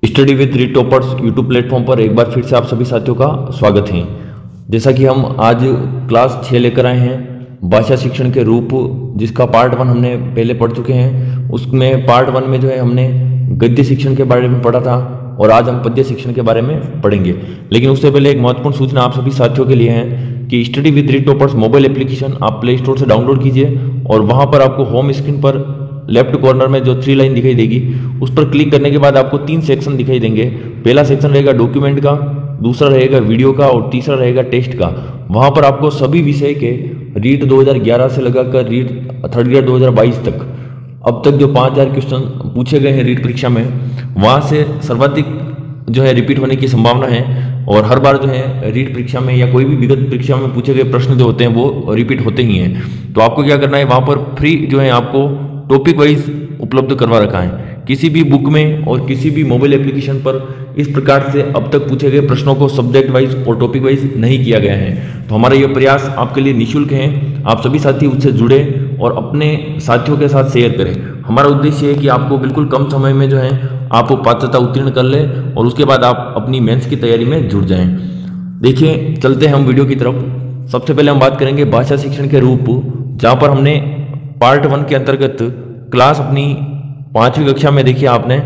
Study with read toppers YouTube platform पर एक बार फिर से आप सभी साथियों का स्वागत है। जैसा कि हम आज क्लास 6 लेकर आए हैं भाषा शिक्षण के रूप, जिसका पार्ट 1 हमने पहले पढ़ चुके हैं। उसमें पार्ट 1 में जो है हमने गद्य शिक्षण के बारे में पढ़ा था और आज हम पद्य शिक्षण के बारे में पढ़ेंगे। लेकिन उससे पहले एक महत्वपूर्ण सूचना आप सभी साथियों के लिए है कि study with read toppers mobile application आप प्ले स्टोर से डाउनलोड कीजिए और वहाँ पर आपको होम स्क्रीन पर लेफ्ट कॉर्नर में जो 3 लाइन दिखाई देगी उस पर क्लिक करने के बाद आपको 3 सेक्शन दिखाई देंगे। पहला सेक्शन रहेगा डॉक्यूमेंट का, दूसरा रहेगा वीडियो का और तीसरा रहेगा टेस्ट का। वहां पर आपको सभी विषय के रीट 2011 से लगाकर रीट थर्ड ईयर 2022 तक अब तक जो 5000 क्वेश्चन पूछे गए हैं रीट परीक्षा में, वहां से सर्वाधिक जो है रिपीट होने की संभावना है। और हर बार जो है रीट परीक्षा में या कोई भी विगत परीक्षा में पूछे गए प्रश्न जो होते हैं वो रिपीट होते ही हैं। तो आपको क्या करना है, वहां पर फ्री जो है आपको टॉपिक वाइज उपलब्ध करवा रखा है। किसी भी बुक में और किसी भी मोबाइल एप्लीकेशन पर इस प्रकार से अब तक पूछे गए प्रश्नों को सब्जेक्ट वाइज और टॉपिक वाइज नहीं किया गया है। तो हमारा यह प्रयास आपके लिए निःशुल्क है। आप सभी साथी उससे जुड़े और अपने साथियों के साथ शेयर करें। हमारा उद्देश्य है कि आपको बिल्कुल कम समय में जो है आप पात्रता उत्तीर्ण कर ले और उसके बाद आप अपनी मेंस की तैयारी में जुड़ जाएं। देखिए, चलते हैं हम वीडियो की तरफ। सबसे पहले हम बात करेंगे भाषा शिक्षण के रूप, जहाँ पर हमने पार्ट 1 के अंतर्गत क्लास अपनी 5वीं कक्षा में देखिए आपने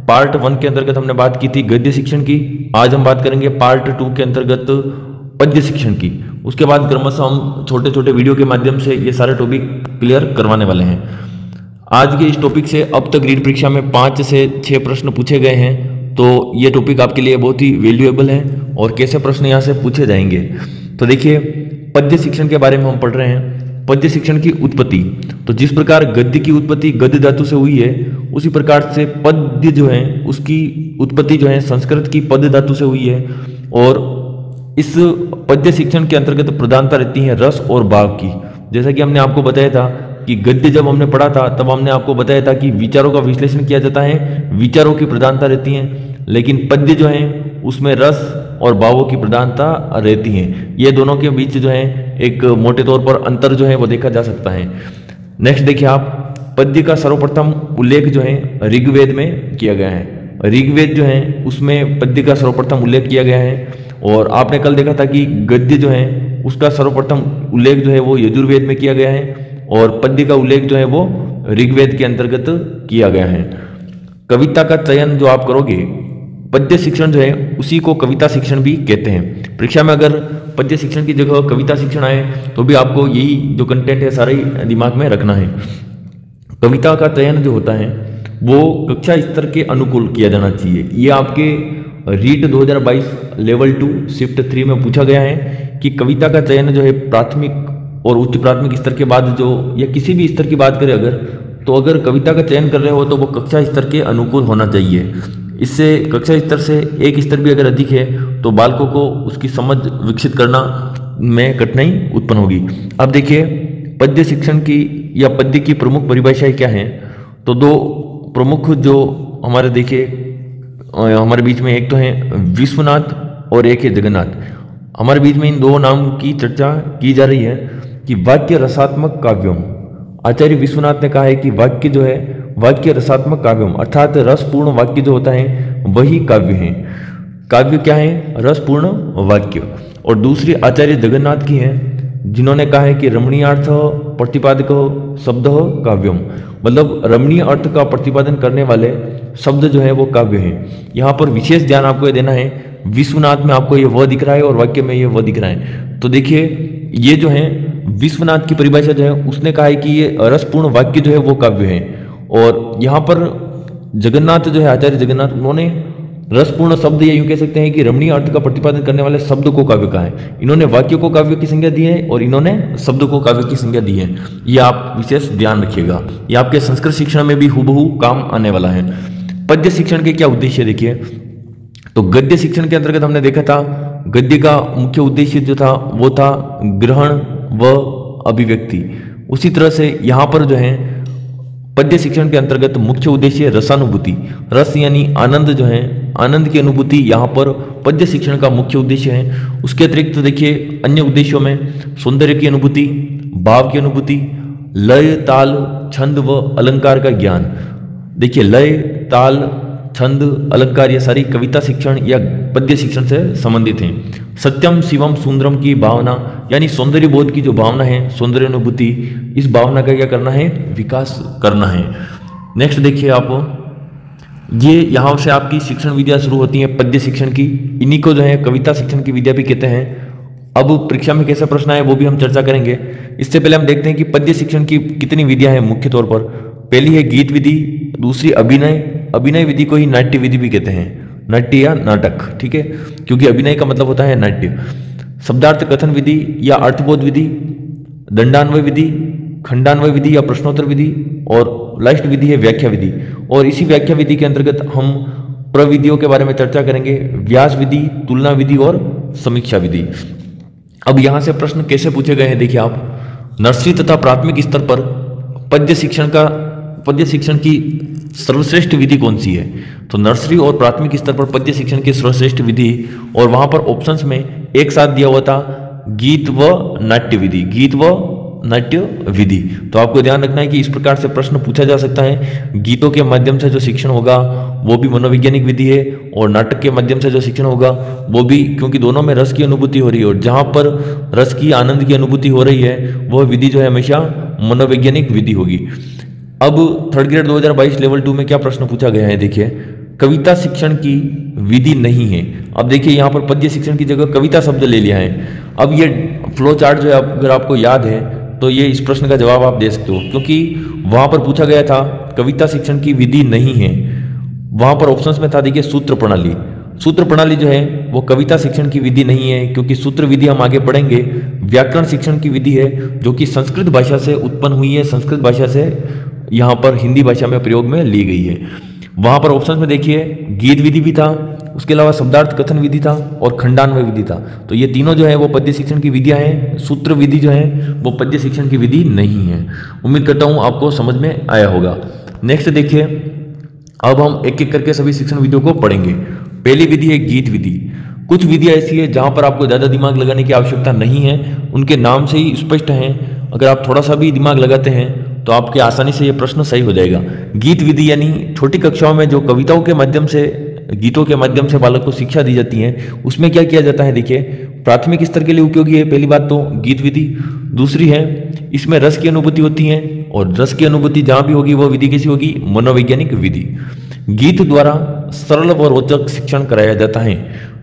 पार्ट 1 के अंतर्गत हमने बात की थी गद्य शिक्षण की। आज हम बात करेंगे पार्ट 2 के अंतर्गत पद्य शिक्षण की। उसके बाद क्रमशः हम छोटे छोटे वीडियो के माध्यम से ये सारे टॉपिक क्लियर करवाने वाले हैं। आज के इस टॉपिक से अब तक रीट परीक्षा में 5 से 6 प्रश्न पूछे गए हैं, तो ये टॉपिक आपके लिए बहुत ही वैल्यूएबल है और कैसे प्रश्न यहाँ से पूछे जाएंगे। तो देखिए, पद्य शिक्षण के बारे में हम पढ़ रहे हैं। पद्य शिक्षण की उत्पत्ति, तो जिस प्रकार गद्य की उत्पत्ति गद्य धातु से हुई है, उसी प्रकार से पद्य जो है उसकी उत्पत्ति जो है संस्कृत की पद्य धातु से हुई है। और इस पद्य शिक्षण के अंतर्गत प्रधानता रहती है रस और भाव की। जैसा कि हमने आपको बताया था कि गद्य जब हमने पढ़ा था तब हमने आपको बताया था कि विचारों का विश्लेषण किया जाता है, विचारों की प्रधानता रहती है। लेकिन पद्य जो है उसमें रस और भावों की प्रधानता रहती है। ये दोनों के बीच जो है एक मोटे तौर पर अंतर जो है वो देखा जा सकता है। नेक्स्ट देखिए आप, पद्य का सर्वप्रथम उल्लेख जो है ऋग्वेद में किया गया है। ऋग्वेद जो है उसमें पद्य का सर्वप्रथम उल्लेख किया गया है। और आपने कल देखा था कि गद्य जो है उसका सर्वप्रथम उल्लेख जो है वो यजुर्वेद में किया गया है और पद्य का उल्लेख जो है वो ऋग्वेद के अंतर्गत किया गया है। कविता का चयन जो आप करोगे, पद्य शिक्षण जो है उसी को कविता शिक्षण भी कहते हैं। परीक्षा में अगर पद्य शिक्षण की जगह कविता शिक्षण आए तो भी आपको यही जो कंटेंट है सारा ही दिमाग में रखना है। कविता का चयन जो होता है वो कक्षा स्तर के अनुकूल किया जाना चाहिए। ये आपके रीट 2022 लेवल 2 शिफ्ट 3 में पूछा गया है कि कविता का चयन जो है प्राथमिक और उच्च प्राथमिक स्तर के बाद जो या किसी भी स्तर की बात करें अगर कविता का चयन कर रहे हो तो वो कक्षा स्तर के अनुकूल होना चाहिए। इससे कक्षा स्तर से एक स्तर भी अगर अधिक है तो बालकों को उसकी समझ विकसित करना में कठिनाई उत्पन्न होगी। अब देखिए, पद्य शिक्षण की या पद्य की प्रमुख परिभाषाएं क्या हैं। तो 2 प्रमुख जो हमारे देखिए हमारे बीच में, एक तो है विश्वनाथ और एक है जगन्नाथ। हमारे बीच में इन 2 नाम की चर्चा की जा रही है कि वाक्य रसात्मक काव्यम। आचार्य विश्वनाथ ने कहा है कि वाक्य जो है वाक्य रसात्मक काव्यम, अर्थात रसपूर्ण वाक्य जो होता है वही काव्य है। काव्य क्या है? रसपूर्ण वाक्य। और दूसरी आचार्य जगन्नाथ की है, जिन्होंने कहा है कि रमणीयार्थ प्रतिपादक शब्द काव्यम, मतलब रमणीय अर्थ का प्रतिपादन करने वाले शब्द जो है वो काव्य है। यहाँ पर विशेष ध्यान आपको ये देना है, विश्वनाथ में आपको ये वह दिख रहा है और वाक्य में ये वह दिख रहा है। तो देखिए, ये जो है विश्वनाथ की परिभाषा जो है उसने कहा है कि ये रसपूर्ण वाक्य जो है वो काव्य है। और यहाँ पर जगन्नाथ जो है आचार्य जगन्नाथ, उन्होंने रसपूर्ण शब्द या यूं कह सकते हैं कि रमणीय अर्थ का प्रतिपादन करने वाले शब्द को काव्य कहा है। इन्होंने वाक्य को काव्य की संज्ञा दी है और इन्होंने शब्द को काव्य की संज्ञा दी है। ये आप विशेष ध्यान रखिएगा, ये आपके संस्कृत शिक्षण में भी हुबहू काम आने वाला है। पद्य शिक्षण के क्या उद्देश्य देखिए, तो गद्य शिक्षण के अंतर्गत हमने देखा था गद्य का मुख्य उद्देश्य जो था वो था ग्रहण व अभिव्यक्ति। उसी तरह से यहाँ पर जो है पद्य शिक्षण के अंतर्गत मुख्य उद्देश्य रसानुभूति, रस यानी आनंद जो है आनंद की अनुभूति यहाँ पर पद्य शिक्षण का मुख्य उद्देश्य है। उसके अतिरिक्त तो देखिए अन्य उद्देश्यों में सौंदर्य की अनुभूति, भाव की अनुभूति, लय ताल छंद व अलंकार का ज्ञान। देखिए, लय ताल छंद, अलंकार, ये सारी कविता शिक्षण या पद्य शिक्षण से संबंधित हैं। सत्यम शिवम सुंदरम की भावना यानी सौंदर्य बोध की जो भावना है, सौंदर्य अनुभूति, इस भावना का क्या करना है, विकास करना है। नेक्स्ट देखिए आप, ये यहाँ से आपकी शिक्षण विद्या शुरू होती है पद्य शिक्षण की, इन्हीं को जो है कविता शिक्षण की विद्या भी कहते हैं। अब परीक्षा में कैसे प्रश्न आए वो भी हम चर्चा करेंगे। इससे पहले हम देखते हैं कि पद्य शिक्षण की कितनी विधियां हैं मुख्य तौर पर। पहली है गीत विधि, दूसरी अभिनय विधि को ही नाट्य विधि भी कहते हैं, नाट्य या नाटक, ठीक है, क्योंकि अभिनय का मतलब होता है नाट्य। शब्दार्थ कथन विधि या अर्थबोध विधि, दंडान्वय विधि, खंडान्वय विधि या प्रश्नोत्तर विधि, और लास्ट विधि है व्याख्या विधि। और इसी व्याख्या विधि के अंतर्गत हम प्रविधियों के बारे में चर्चा करेंगे, व्यास विधि, तुलना विधि और समीक्षा विधि। अब यहां से प्रश्न कैसे पूछे गए हैं देखिए आप, नर्सरी तथा प्राथमिक स्तर पर पद्य शिक्षण की सर्वश्रेष्ठ विधि कौन सी है? तो नर्सरी और प्राथमिक स्तर पर पद्य शिक्षण की सर्वश्रेष्ठ विधि, और वहां पर ऑप्शंस में एक साथ दिया हुआ था गीत व नाट्य विधि, गीत व नाट्य विधि। तो आपको ध्यान रखना है कि इस प्रकार से प्रश्न पूछा जा सकता है। गीतों के माध्यम से जो शिक्षण होगा वो भी मनोवैज्ञानिक विधि है, और नाटक के माध्यम से जो शिक्षण होगा वो भी, क्योंकि दोनों में रस की अनुभूति हो रही है, और जहां पर रस की, आनंद की अनुभूति हो रही है वह विधि जो है हमेशा मनोवैज्ञानिक विधि होगी। अब थर्ड ग्रेड 2022 लेवल 2 में क्या प्रश्न पूछा गया है देखिए, कविता शिक्षण की विधि नहीं है। अब देखिए यहाँ पर पद्य शिक्षण की जगह कविता शब्द ले लिया है। अब ये फ्लो चार्ट जो है अगर आपको याद है तो ये इस प्रश्न का जवाब आप दे सकते हो, क्योंकि वहां पर पूछा गया था कविता शिक्षण की विधि नहीं है। वहां पर ऑप्शंस में था देखिए सूत्र प्रणाली। सूत्र प्रणाली जो है वो कविता शिक्षण की विधि नहीं है, क्योंकि सूत्र विधि हम आगे पढ़ेंगे। व्याकरण शिक्षण की विधि है जो कि संस्कृत भाषा से उत्पन्न हुई है, संस्कृत भाषा से यहाँ पर हिंदी भाषा में प्रयोग में ली गई है। वहां पर ऑप्शंस में देखिए गीत विधि भी था, उसके अलावा शब्दार्थ कथन विधि था और खंडान्वय विधि था। तो ये तीनों जो है वो पद्य शिक्षण की विधियां हैं। सूत्र विधि जो है वो पद्य शिक्षण की विधि नहीं है। उम्मीद करता हूं आपको समझ में आया होगा। नेक्स्ट देखिए, अब हम एक एक करके सभी शिक्षण विधियों को पढ़ेंगे। पहली विधि है गीत विधि। कुछ विधियां ऐसी है जहां पर आपको ज्यादा दिमाग लगाने की आवश्यकता नहीं है, उनके नाम से ही स्पष्ट हैं। अगर आप थोड़ा सा भी दिमाग लगाते हैं तो आपके आसानी से ये प्रश्न सही हो जाएगा। गीत विधि यानी छोटी कक्षाओं में जो कविताओं के माध्यम से, गीतों के माध्यम से बालक को शिक्षा दी जाती है, उसमें क्या किया जाता है देखिए, प्राथमिक स्तर के लिए उपयोगी है पहली बात तो गीत विधि। दूसरी है इसमें रस की अनुभूति होती है, और रस की अनुभूति जहां भी होगी वो विधि कैसी होगी, मनोवैज्ञानिक विधि। गीत द्वारा सरल व रोचक शिक्षण कराया जाता है।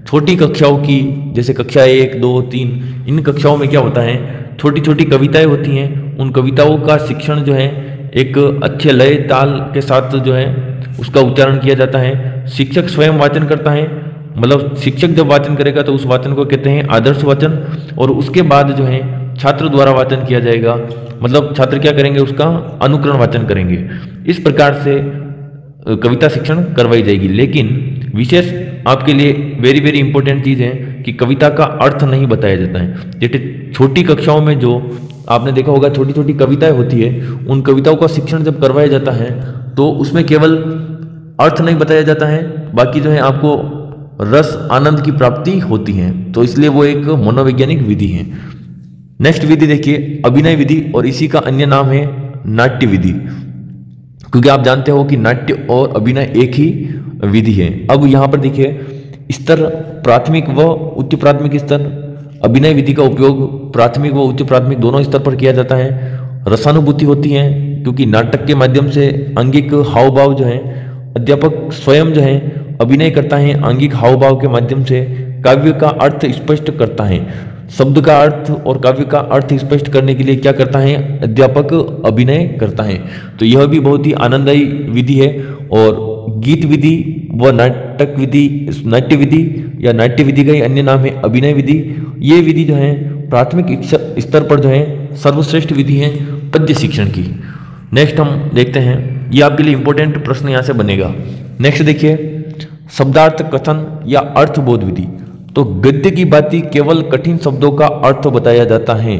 छोटी कक्षाओं की, जैसे कक्षा 1, 2, 3, इन कक्षाओं में क्या होता है, छोटी छोटी कविताएं होती हैं। उन कविताओं का शिक्षण जो है एक अच्छे लय ताल के साथ जो है उसका उच्चारण किया जाता है। शिक्षक स्वयं वाचन करता है, मतलब शिक्षक जब वाचन करेगा तो उस वाचन को कहते हैं आदर्श वाचन, और उसके बाद जो है छात्र द्वारा वाचन किया जाएगा, मतलब छात्र क्या करेंगे, उसका अनुकरण वाचन करेंगे। इस प्रकार से कविता शिक्षण करवाई जाएगी। लेकिन विशेष आपके लिए वेरी वेरी इंपॉर्टेंट चीज है कि कविता का अर्थ नहीं बताया जाता है। जैसे छोटी कक्षाओं में जो आपने देखा होगा छोटी छोटी कविताएं होती है, उन कविताओं का शिक्षण जब करवाया जाता है तो उसमें केवल अर्थ नहीं बताया जाता है, बाकी जो है आपको रस आनंद की प्राप्ति होती है। तो इसलिए वो एक मनोवैज्ञानिक विधि है। नेक्स्ट विधि देखिए अभिनय विधि, और इसी का अन्य नाम है नाट्य विधि, क्योंकि आप जानते हो कि नाट्य और अभिनय एक ही विधि है। अब यहाँ पर देखिए स्तर प्राथमिक व उच्च प्राथमिक स्तर, अभिनय विधि का उपयोग प्राथमिक व उच्च प्राथमिक दोनों स्तर पर किया जाता है। रसानुभूति होती है, क्योंकि नाटक के माध्यम से आंगिक हाव भाव जो है, अध्यापक स्वयं जो है अभिनय करता है, आंगिक हाव भाव के माध्यम से काव्य का अर्थ स्पष्ट करता है। शब्द का अर्थ और काव्य का अर्थ स्पष्ट करने के लिए क्या करता है, अध्यापक अभिनय करता है। तो यह भी बहुत ही आनंददायी विधि है। और गीत विधि व नाटक विधि, नाट्य विधि या नाट्य विधि का ही अन्य नाम है अभिनय विधि। ये विधि जो है प्राथमिक स्तर पर जो है सर्वश्रेष्ठ विधि है पद्य शिक्षण की। नेक्स्ट हम देखते हैं, ये आपके लिए इंपॉर्टेंट प्रश्न यहाँ से बनेगा। नेक्स्ट देखिए शब्दार्थ कथन या अर्थबोध विधि। तो गद्य की बाती केवल कठिन शब्दों का अर्थ बताया जाता है।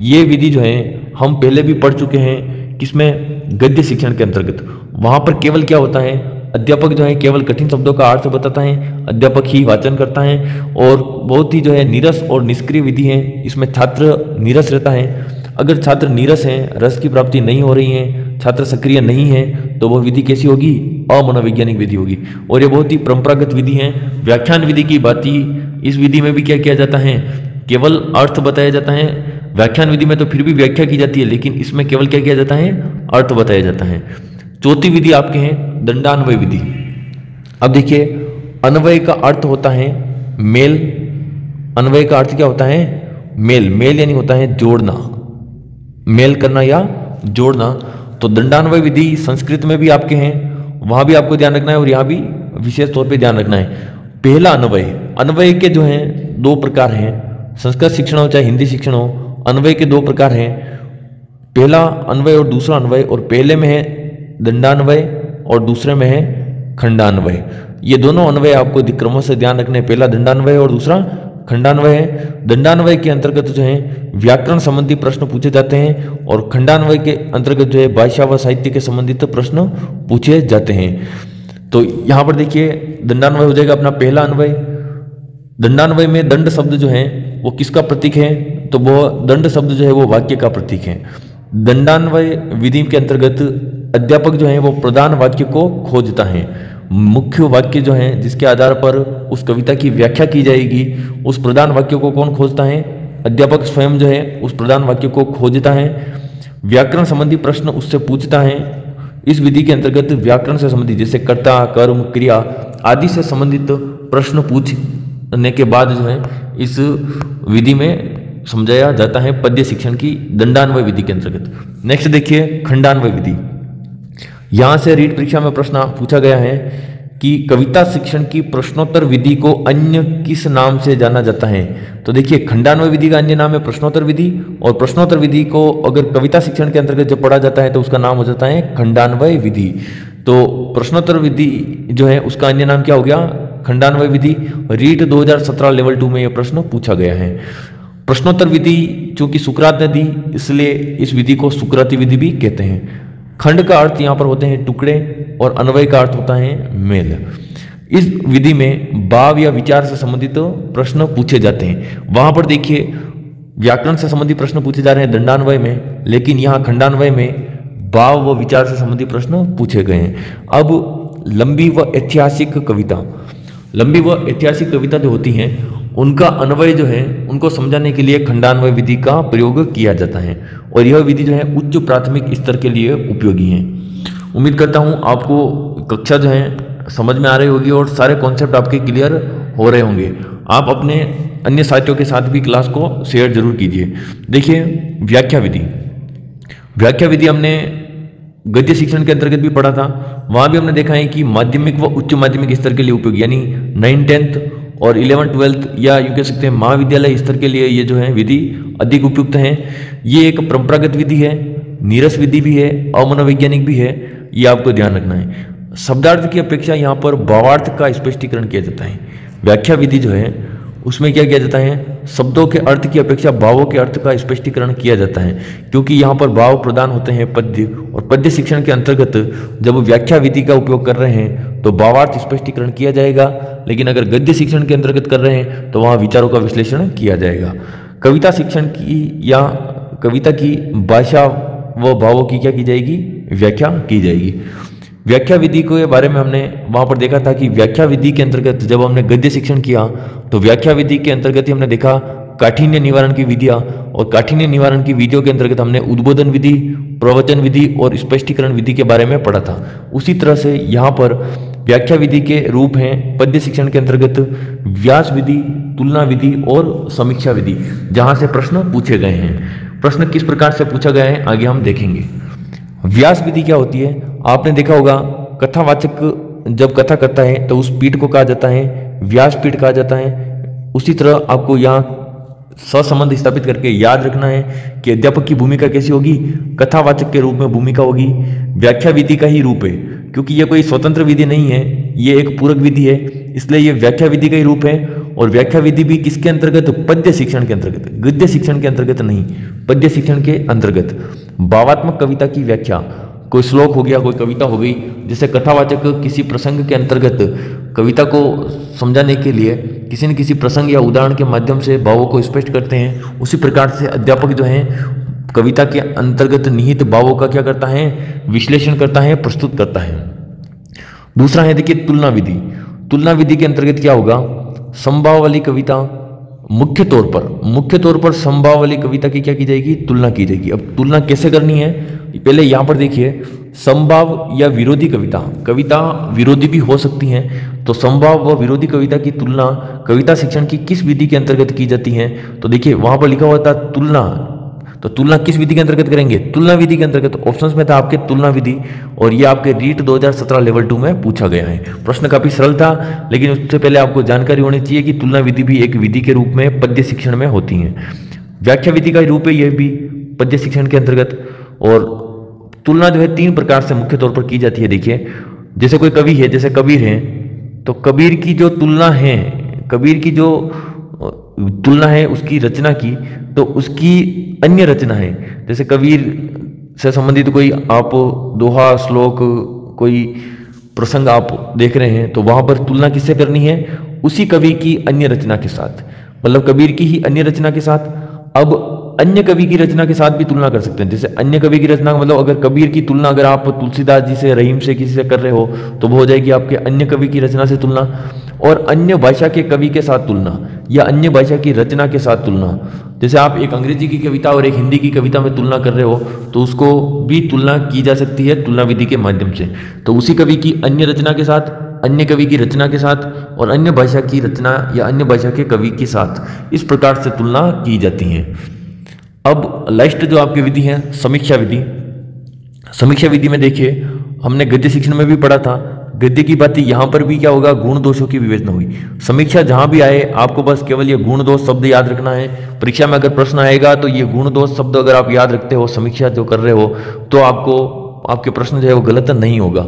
ये विधि जो है हम पहले भी पढ़ चुके हैं, किसमें, गद्य शिक्षण के अंतर्गत। वहां पर केवल क्या होता है, अध्यापक जो है केवल कठिन शब्दों का अर्थ बताता है, अध्यापक ही वाचन करता है, और बहुत ही जो है नीरस और निष्क्रिय विधि है। इसमें छात्र नीरस रहता है। अगर छात्र नीरस हैं, रस की प्राप्ति नहीं हो रही है, छात्र सक्रिय नहीं है तो वह विधि कैसी होगी, अमनोवैज्ञानिक विधि होगी। और ये बहुत ही परंपरागत विधि है। व्याख्यान विधि की बात ही, इस विधि में भी क्या किया जाता है, केवल अर्थ बताया जाता है। व्याख्यान विधि में तो फिर भी व्याख्या की जाती है, लेकिन इसमें केवल क्या किया जाता है, अर्थ बताया जाता है। चौथी विधि आपके हैं दंडान्वय विधि। अब देखिए, अन्वय का अर्थ होता है मेल। अन्वय का अर्थ क्या होता है, मेल। मेल यानी होता है जोड़ना, मेल करना या जोड़ना। तो दंडान्वय विधि संस्कृत में भी आपके हैं, वहां भी आपको ध्यान रखना है और यहां भी विशेष तौर पे ध्यान रखना है। पहला अन्वय, अन्वय के जो हैं दो प्रकार हैं, संस्कृत शिक्षण हो चाहे हिंदी शिक्षण हो, अन्वय के दो प्रकार हैं, पहला अन्वय और दूसरा अन्वय। और पहले में है दंडान्वय और दूसरे में है खंडान्वय। ये दोनों अन्वय आपको क्रमों से ध्यान रखने, पहला दंडान्वय और दूसरा खंडान्वय है। दंडान्वय के अंतर्गत जो है व्याकरण संबंधी प्रश्न पूछे जाते हैं और खंडान्वय के अंतर्गत जो है भाषा व साहित्य के संबंधित प्रश्न पूछे जाते हैं। तो यहां पर देखिए दंडान्वय हो जाएगा अपना पहला अन्वय। दंडान्वय में दंड शब्द जो है वो किसका प्रतीक है, तो वो दंड शब्द जो है वो वाक्य का प्रतीक है। दंडान्वय विधि के अंतर्गत अध्यापक जो है वो प्रधान वाक्य को खोजता है। मुख्य वाक्य जो है जिसके आधार पर उस कविता की व्याख्या की जाएगी, उस प्रधान वाक्य को कौन खोजता है, अध्यापक स्वयं जो है उस प्रधान वाक्य को खोजता है। व्याकरण संबंधी प्रश्न उससे पूछता है। इस विधि के अंतर्गत व्याकरण से संबंधित जैसे कर्ता, कर्म, क्रिया आदि से संबंधित प्रश्न पूछने के बाद जो है इस विधि में समझाया जाता है पद्य शिक्षण की दंडान्वय विधि के अंतर्गत। नेक्स्ट देखिए खंडान्वय विधि। यहां से रीट परीक्षा में प्रश्न पूछा गया है कि कविता शिक्षण की प्रश्नोत्तर विधि को अन्य किस नाम से जाना जाता है। तो देखिए खंडान्वय विधि का अन्य नाम है प्रश्नोत्तर विधि, और प्रश्नोत्तर विधि को अगर कविता शिक्षण के अंतर्गत जब पढ़ा जाता है तो उसका नाम हो जाता है खंडान्वय विधि। तो प्रश्नोत्तर विधि जो है उसका अन्य नाम क्या हो गया, खंडान्वय विधि। रीट 2017 लेवल 2 में यह प्रश्न पूछा गया है। प्रश्नोत्तर विधि चूंकि सुकरात ने दी इसलिए इस विधि को सुकराती विधि भी कहते हैं। खंड का अर्थ यहां पर होते हैं टुकड़े और अन्वय का अर्थ होता है मेल। इस विधि में भाव या विचार से संबंधित प्रश्न पूछे जाते हैं। वहां पर देखिए व्याकरण से संबंधित प्रश्न पूछे जा रहे हैं दंडान्वय में, लेकिन यहां खंडान्वय में भाव व विचार से संबंधित प्रश्न पूछे गए हैं। अब लंबी व ऐतिहासिक कविता, लंबी व ऐतिहासिक कविता जो होती हैं उनका अन्वय जो है उनको समझाने के लिए खंडान्वय विधि का प्रयोग किया जाता है, और यह विधि जो है उच्च प्राथमिक स्तर के लिए उपयोगी है। उम्मीद करता हूं आपको कक्षा जो है समझ में आ रही होगी और सारे कॉन्सेप्ट आपके क्लियर हो रहे होंगे। आप अपने अन्य साथियों के साथ भी क्लास को शेयर जरूर कीजिए। देखिए व्याख्या विधि, व्याख्या विधि हमने गद्य शिक्षण के अंतर्गत भी पढ़ा था। वहां भी हमने देखा है कि माध्यमिक व उच्च माध्यमिक स्तर के लिए उपयोगी, यानी 9, 10 और 11, 12 या यूं कह सकते हैं महाविद्यालय स्तर के लिए ये जो है विधि अधिक उपयुक्त है। ये एक परंपरागत विधि है, नीरस विधि भी है, अमनोवैज्ञानिक भी है, ये आपको ध्यान रखना है। शब्दार्थ की अपेक्षा यहाँ पर भावार्थ का स्पष्टीकरण किया जाता है। व्याख्या विधि जो है उसमें क्या किया जाता है, शब्दों के अर्थ की अपेक्षा भावों के अर्थ का स्पष्टीकरण किया जाता है, क्योंकि यहाँ पर भाव प्रदान होते हैं पद्य, और पद्य शिक्षण के अंतर्गत जब व्याख्या विधि का उपयोग कर रहे हैं तो भावार्थ स्पष्टीकरण किया जाएगा, लेकिन अगर गद्य शिक्षण के अंतर्गत कर रहे हैं तो वहाँ विचारों का विश्लेषण किया जाएगा। कविता शिक्षण की या कविता की भाषा व भावों की क्या की जाएगी, व्याख्या की जाएगी। व्याख्या विधि के बारे में हमने वहां पर देखा था कि व्याख्या विधि के अंतर्गत जब हमने गद्य शिक्षण किया तो व्याख्या विधि के अंतर्गत ही हमने देखा काठिन्य निवारण की विधियां, और काठिन्य निवारण की विधियों के अंतर्गत हमने उद्बोधन विधि, प्रवचन विधि और स्पष्टीकरण विधि के बारे में पढ़ा था। उसी तरह से यहाँ पर व्याख्या विधि के रूप हैं पद्य शिक्षण के अंतर्गत व्यास विधि, तुलना विधि और समीक्षा विधि, जहां से प्रश्न पूछे गए हैं। प्रश्न किस प्रकार से पूछा गया है आगे हम देखेंगे। व्यास विधि क्या होती है, आपने देखा होगा कथावाचक जब कथा करता है तो उस पीठ को कहा जाता है व्यास पीठ कहा जाता है। उसी तरह आपको यहाँ सहसंबंध स्थापित करके याद रखना है कि अध्यापक की भूमिका कैसी होगी, कथावाचक के रूप में भूमिका होगी। व्याख्या विधि का ही रूप है, क्योंकि यह कोई स्वतंत्र विधि नहीं है, ये एक पूरक विधि है, इसलिए यह व्याख्या विधि का ही रूप है। और व्याख्या विधि भी किसके अंतर्गत, पद्य शिक्षण के अंतर्गत, गद्य शिक्षण के अंतर्गत नहीं, पद्य शिक्षण के अंतर्गत। भावात्मक कविता की व्याख्या, कोई श्लोक हो गया, कोई कविता हो गई, जैसे कथावाचक किसी प्रसंग के अंतर्गत कविता को समझाने के लिए किसी न किसी प्रसंग या उदाहरण के माध्यम से भावों को स्पष्ट करते हैं, उसी प्रकार से अध्यापक जो हैं कविता के अंतर्गत निहित भावों का क्या करता है, विश्लेषण करता है, प्रस्तुत करता है। दूसरा है देखिए तुलना विधि। तुलना विधि के अंतर्गत क्या होगा, समभाव वाली कविता मुख्य तौर पर समभाव वाली कविता की क्या की जाएगी, तुलना की जाएगी। अब तुलना कैसे करनी है, पहले यहां पर देखिए, समभाव या विरोधी कविता विरोधी भी हो सकती हैं, तो समभाव व विरोधी कविता की तुलना कविता शिक्षण की किस विधि के अंतर्गत की जाती है, तो देखिए वहां पर लिखा हुआ था तुलना, तो तुलना किस विधि के अंतर्गत करेंगे, तुलना विधि के अंतर्गत। ऑप्शंस में था आपके तुलना विधि, और ये आपके रीट 2017 लेवल 2 में पूछा गया है। प्रश्न काफी सरल था, लेकिन उससे पहले आपको जानकारी होनी चाहिए कि तुलना विधि भी एक विधि के रूप में पद्य शिक्षण में होती है। व्याख्या विधि का रूप है यह भी पद्य शिक्षण के अंतर्गत। और तुलना जो है 3 प्रकार से मुख्य तौर पर की जाती है। देखिए, जैसे कोई कवि है, जैसे कबीर है, तो कबीर की जो तुलना है, कबीर की जो तुलना है उसकी रचना की, तो उसकी अन्य रचना है। जैसे कबीर से संबंधित कोई आप दोहा, श्लोक, कोई प्रसंग आप देख रहे हैं, तो वहां पर तुलना किससे करनी है, उसी कवि की अन्य रचना के साथ, मतलब कबीर की ही अन्य रचना के साथ। अब अन्य कवि की रचना के साथ भी तुलना कर सकते हैं। जैसे अन्य कवि की रचना मतलब अगर कबीर की तुलना अगर आप तुलसीदास जी से, रहीम से, किसी से कर रहे हो, तो वो हो जाएगी आपके अन्य कवि की रचना से तुलना। और अन्य भाषा के कवि के साथ तुलना या अन्य भाषा की रचना के साथ तुलना, जैसे आप एक अंग्रेजी की कविता और एक हिंदी की कविता में तुलना कर रहे हो, तो उसको भी तुलना की जा सकती है तुलना विधि के माध्यम से। तो उसी कवि की अन्य रचना के साथ, अन्य कवि की रचना के साथ, और अन्य भाषा की रचना या अन्य भाषा के कवि के साथ, इस प्रकार से तुलना की जाती है। अब लास्ट जो आपकी विधि है, समीक्षा विधि। समीक्षा विधि में देखिए, हमने गद्य शिक्षण में भी पढ़ा था, गद्य की बात यहां पर भी क्या होगा, गुण दोषों की विवेचना हुई। समीक्षा जहां भी आए, आपको बस केवल ये गुण दोष शब्द याद रखना है। परीक्षा में अगर प्रश्न आएगा तो ये गुण दोष शब्द अगर आप याद रखते हो, समीक्षा जो कर रहे हो, तो आपको आपके प्रश्न जो है वो गलत नहीं होगा।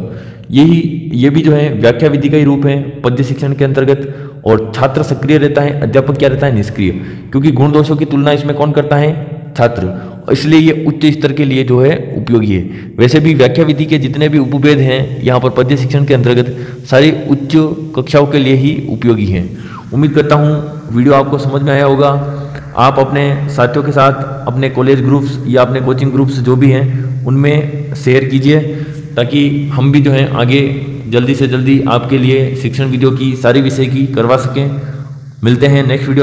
ये भी जो है व्याख्या विधि का ही रूप है पद्य शिक्षण के अंतर्गत। और छात्र सक्रिय रहता है, अध्यापक क्या रहता है, निष्क्रिय, क्योंकि गुण दोषों की तुलना इसमें कौन करता है, छात्र, इसलिए ये उच्च स्तर के लिए जो है उपयोगी है। वैसे भी व्याख्या विधि के जितने भी उपभेद हैं यहाँ पर पद्य शिक्षण के अंतर्गत, सारे उच्च कक्षाओं के लिए ही उपयोगी हैं। उम्मीद करता हूँ वीडियो आपको समझ में आया होगा। आप अपने साथियों के साथ, अपने कॉलेज ग्रुप्स या अपने कोचिंग ग्रुप्स जो भी हैं, उनमें शेयर कीजिए, ताकि हम भी जो है आगे जल्दी से जल्दी आपके लिए शिक्षण वीडियो की सारी विषय की करवा सकें। मिलते हैं नेक्स्ट वीडियो।